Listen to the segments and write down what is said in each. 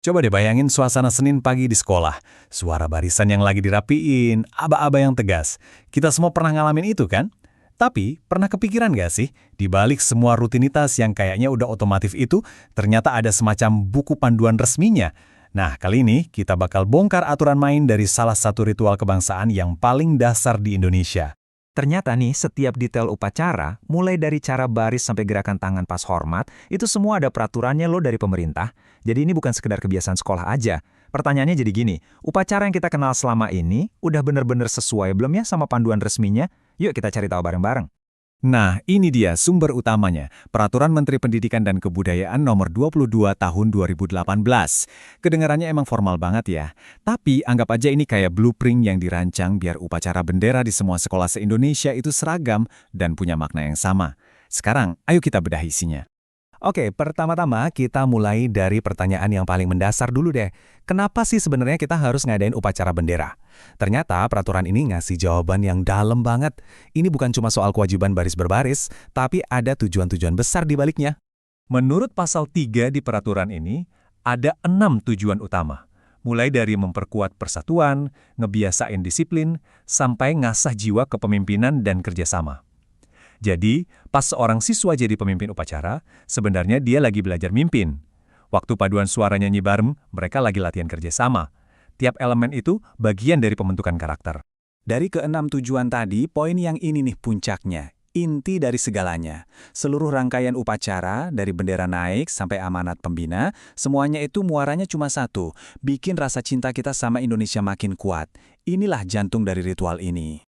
Coba deh bayangin suasana Senin pagi di sekolah. Suara barisan yang lagi dirapiin, aba-aba yang tegas. Kita semua pernah ngalamin itu kan? Tapi, pernah kepikiran gak sih, di balik semua rutinitas yang kayaknya udah otomatis itu, ternyata ada semacam buku panduan resminya. Nah, kali ini kita bakal bongkar aturan main dari salah satu ritual kebangsaan yang paling dasar di Indonesia. Ternyata nih, setiap detail upacara, mulai dari cara baris sampai gerakan tangan pas hormat, itu semua ada peraturannya loh dari pemerintah. Jadi ini bukan sekedar kebiasaan sekolah aja. Pertanyaannya jadi gini, upacara yang kita kenal selama ini, udah bener-bener sesuai belum ya sama panduan resminya? Yuk kita cari tahu bareng-bareng. Nah, ini dia sumber utamanya, Peraturan Menteri Pendidikan dan Kebudayaan Nomor 22 Tahun 2018. Kedengarannya emang formal banget ya, tapi anggap aja ini kayak blueprint yang dirancang biar upacara bendera di semua sekolah se-Indonesia itu seragam dan punya makna yang sama. Sekarang, ayo kita bedah isinya. Oke, pertama-tama kita mulai dari pertanyaan yang paling mendasar dulu deh. Kenapa sih sebenarnya kita harus ngadain upacara bendera? Ternyata peraturan ini ngasih jawaban yang dalam banget. Ini bukan cuma soal kewajiban baris berbaris, tapi ada tujuan-tujuan besar di baliknya. Menurut pasal 3 di peraturan ini, ada 6 tujuan utama. Mulai dari memperkuat persatuan, ngebiasain disiplin, sampai ngasah jiwa kepemimpinan dan kerjasama. Jadi, pas seorang siswa jadi pemimpin upacara, sebenarnya dia lagi belajar mimpin. Waktu paduan suara nyanyi bareng, mereka lagi latihan kerjasama. Tiap elemen itu bagian dari pembentukan karakter. Dari keenam tujuan tadi, poin yang ini nih puncaknya. Inti dari segalanya. Seluruh rangkaian upacara, dari bendera naik sampai amanat pembina, semuanya itu muaranya cuma satu, bikin rasa cinta kita sama Indonesia makin kuat. Inilah jantung dari ritual ini.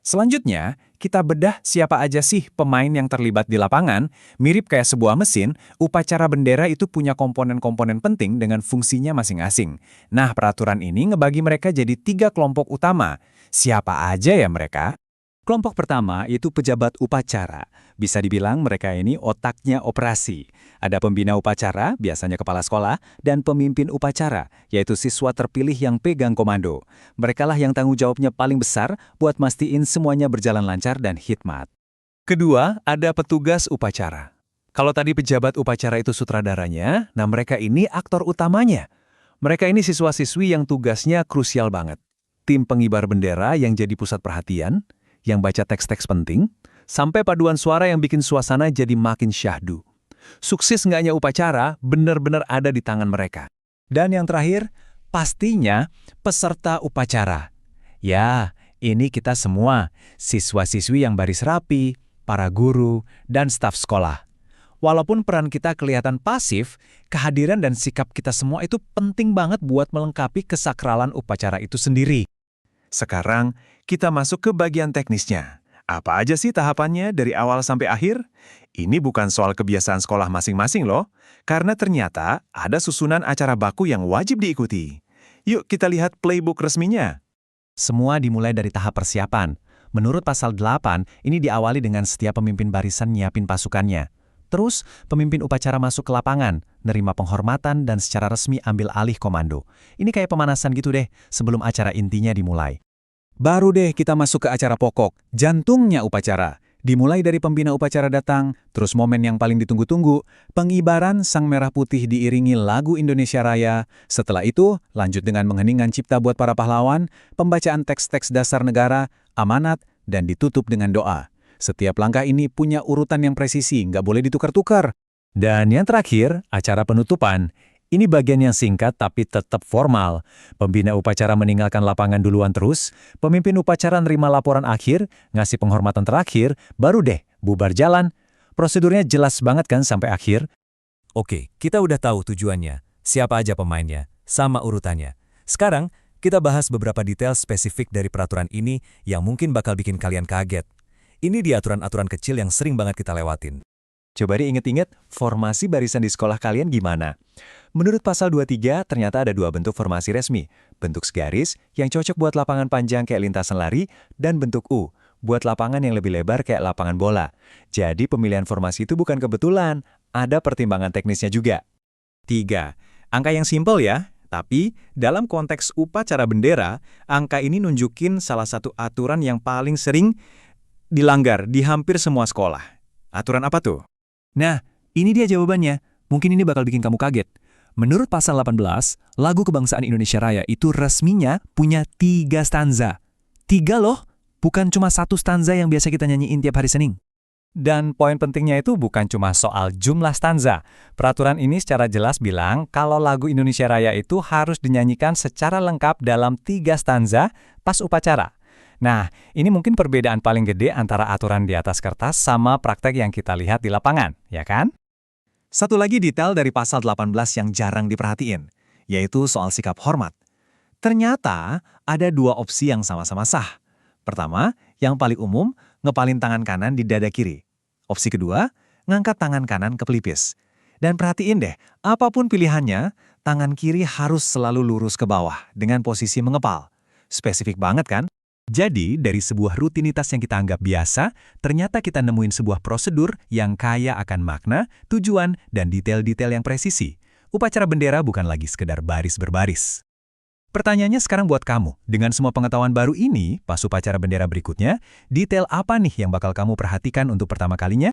Selanjutnya, kita bedah siapa aja sih pemain yang terlibat di lapangan. Mirip kayak sebuah mesin, upacara bendera itu punya komponen-komponen penting dengan fungsinya masing-masing. Nah, peraturan ini ngebagi mereka jadi 3 kelompok utama. Siapa aja ya mereka? Kelompok pertama itu pejabat upacara. Bisa dibilang mereka ini otaknya operasi. Ada pembina upacara, biasanya kepala sekolah, dan pemimpin upacara, yaitu siswa terpilih yang pegang komando. Merekalah yang tanggung jawabnya paling besar buat mastiin semuanya berjalan lancar dan hikmat. Kedua, ada petugas upacara. Kalau tadi pejabat upacara itu sutradaranya, nah mereka ini aktor utamanya. Mereka ini siswa-siswi yang tugasnya krusial banget. Tim pengibar bendera yang jadi pusat perhatian, yang baca teks-teks penting, sampai paduan suara yang bikin suasana jadi makin syahdu. Sukses nggaknya upacara benar-benar ada di tangan mereka. Dan yang terakhir, pastinya peserta upacara. Ya, ini kita semua, siswa-siswi yang baris rapi, para guru, dan staf sekolah. Walaupun peran kita kelihatan pasif, kehadiran dan sikap kita semua itu penting banget buat melengkapi kesakralan upacara itu sendiri. Sekarang, kita masuk ke bagian teknisnya. Apa aja sih tahapannya dari awal sampai akhir? Ini bukan soal kebiasaan sekolah masing-masing loh, karena ternyata ada susunan acara baku yang wajib diikuti. Yuk kita lihat playbook resminya. Semua dimulai dari tahap persiapan. Menurut pasal 8, ini diawali dengan setiap pemimpin barisan nyiapin pasukannya. Terus, pemimpin upacara masuk ke lapangan, nerima penghormatan dan secara resmi ambil alih komando. Ini kayak pemanasan gitu deh, sebelum acara intinya dimulai. Baru deh kita masuk ke acara pokok, jantungnya upacara. Dimulai dari pembina upacara datang, terus momen yang paling ditunggu-tunggu, pengibaran sang merah putih diiringi lagu Indonesia Raya. Setelah itu, lanjut dengan mengheningkan cipta buat para pahlawan, pembacaan teks-teks dasar negara, amanat, dan ditutup dengan doa. Setiap langkah ini punya urutan yang presisi, nggak boleh ditukar-tukar. Dan yang terakhir, acara penutupan. Ini bagian yang singkat tapi tetap formal. Pembina upacara meninggalkan lapangan duluan terus, pemimpin upacara nerima laporan akhir, ngasih penghormatan terakhir, baru deh bubar jalan. Prosedurnya jelas banget kan sampai akhir? Oke, kita udah tahu tujuannya, siapa aja pemainnya, sama urutannya. Sekarang, kita bahas beberapa detail spesifik dari peraturan ini yang mungkin bakal bikin kalian kaget. Ini di aturan-aturan kecil yang sering banget kita lewatin. Coba diinget-inget, formasi barisan di sekolah kalian gimana? Menurut pasal 23, ternyata ada 2 bentuk formasi resmi. Bentuk segaris, yang cocok buat lapangan panjang kayak lintasan lari, dan bentuk U, buat lapangan yang lebih lebar kayak lapangan bola. Jadi pemilihan formasi itu bukan kebetulan, ada pertimbangan teknisnya juga. 3. Angka yang simpel ya, tapi dalam konteks upacara bendera, angka ini nunjukin salah satu aturan yang paling sering dilanggar di hampir semua sekolah. Aturan apa tuh? Nah, ini dia jawabannya. Mungkin ini bakal bikin kamu kaget. Menurut pasal 18, lagu kebangsaan Indonesia Raya itu resminya punya 3 stanza. 3 loh, bukan cuma 1 stanza yang biasa kita nyanyiin tiap hari Senin. Dan poin pentingnya itu bukan cuma soal jumlah stanza. Peraturan ini secara jelas bilang kalau lagu Indonesia Raya itu harus dinyanyikan secara lengkap dalam 3 stanza pas upacara. Nah, ini mungkin perbedaan paling gede antara aturan di atas kertas sama praktek yang kita lihat di lapangan, ya kan? Satu lagi detail dari pasal 18 yang jarang diperhatiin, yaitu soal sikap hormat. Ternyata ada 2 opsi yang sama-sama sah. Pertama, yang paling umum, ngepalin tangan kanan di dada kiri. Opsi kedua, ngangkat tangan kanan ke pelipis. Dan perhatiin deh, apapun pilihannya, tangan kiri harus selalu lurus ke bawah dengan posisi mengepal. Spesifik banget kan? Jadi, dari sebuah rutinitas yang kita anggap biasa, ternyata kita nemuin sebuah prosedur yang kaya akan makna, tujuan, dan detail-detail yang presisi. Upacara bendera bukan lagi sekedar baris berbaris. Pertanyaannya sekarang buat kamu, dengan semua pengetahuan baru ini, pas upacara bendera berikutnya, detail apa nih yang bakal kamu perhatikan untuk pertama kalinya?